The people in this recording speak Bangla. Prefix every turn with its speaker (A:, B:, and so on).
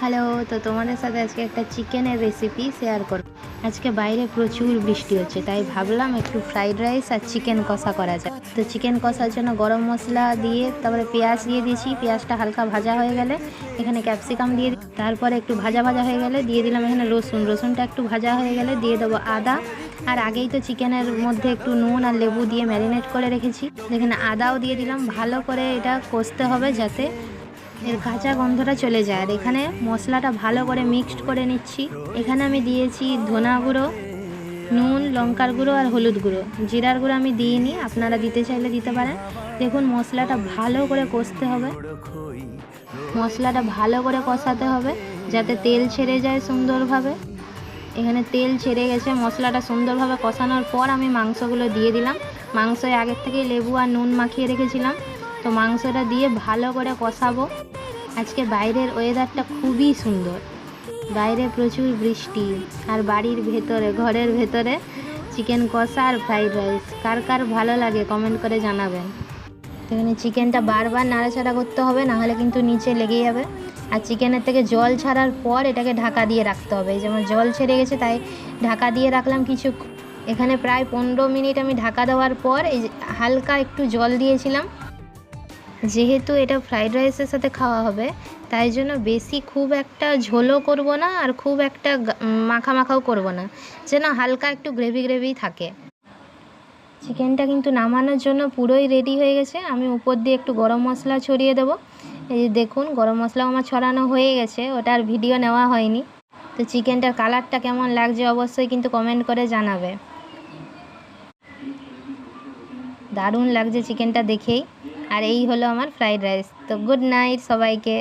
A: হ্যালো, তো তোমাদের সাথে আজকে একটা চিকেনের রেসিপি শেয়ার করব। আজকে বাইরে প্রচুর বৃষ্টি হচ্ছে, তাই ভাবলাম একটু ফ্রাইড রাইস আর চিকেন কষা করা যায়। তো চিকেন কষার জন্য গরম মশলা দিয়ে তারপরে পেঁয়াজ দিয়ে দিয়েছি। পেঁয়াজটা হালকা ভাজা হয়ে গেলে এখানে ক্যাপসিকাম দিয়ে তারপরে একটু ভাজা ভাজা হয়ে গেলে দিয়ে দিলাম এখানে রসুনটা একটু ভাজা হয়ে গেলে দিয়ে দেবো আদা। আর আগেই তো চিকেনের মধ্যে একটু নুন আর লেবু দিয়ে ম্যারিনেট করে রেখেছি। এখানে আদাও দিয়ে দিলাম। ভালো করে এটা কষতে হবে যাতে এর কাঁচা গন্ধটা চলে যায়। আর এখানে মশলাটা ভালো করে মিক্সড করে নিচ্ছি। এখানে আমি দিয়েছি ধনা গুঁড়ো, নুন, লঙ্কার গুঁড়ো আর হলুদ গুঁড়ো। জিরার গুঁড়ো আমি দিইনি, আপনারা দিতে চাইলে দিতে পারেন। দেখুন মশলাটা ভালো করে কষতে হবে। মশলাটা ভালো করে কষাতে হবে যাতে তেল ছেড়ে যায় সুন্দরভাবে। এখানে তেল ছেড়ে গেছে। মশলাটা সুন্দরভাবে কষানোর পর আমি মাংসগুলো দিয়ে দিলাম। মাংসে আগের থেকে লেবু আর নুন মাখিয়ে রেখেছিলাম, তো মাংসটা দিয়ে ভালো করে কষাবো। আজকে বাইরের ওয়েদারটা খুবই সুন্দর, বাইরে প্রচুর বৃষ্টি আর বাড়ির ভেতরে ঘরের ভেতরে চিকেন কষা আর ফ্রাইড রাইস। কার কার ভালো লাগে কমেন্ট করে জানাবেন। এখানে চিকেনটা বারবার নাড়াচাড়া করতে হবে, নাহলে কিন্তু নিচে লেগে যাবে। আর চিকেনের থেকে জল ছাড়ার পর এটাকে ঢাকা দিয়ে রাখতে হবে। যেমন জল ছেড়ে গেছে তাই ঢাকা দিয়ে রাখলাম কিছু। এখানে প্রায় 15 মিনিট আমি ঢাকা দেওয়ার পর এই হালকা একটু জল দিয়েছিলাম। যেহেতু এটা ফ্রাইড রাইসের সাথে খাওয়া হবে, তাই জন্য বেশি খুব একটা ঝোলও করব না আর খুব একটা মাখা মাখাও করব না, যেন হালকা একটু গ্রেভি গ্রেভি থাকে। চিকেনটা কিন্তু নামানোর জন্য পুরোই রেডি হয়ে গেছে। আমি উপর দিয়ে একটু গরম মশলা ছড়িয়ে দেবো। এই যে দেখুন গরম মশলাও আমার ছড়ানো হয়ে গেছে, ওটার ভিডিও নেওয়া হয়নি। তো চিকেনটার কালারটা কেমন লাগছে অবশ্যই কিন্তু কমেন্ট করে জানাবে। দারুণ লাগছে চিকেনটা দেখেই। আর এই হলো আমার ফ্রাইড রাইস। তো গুড নাইট সবাইকে।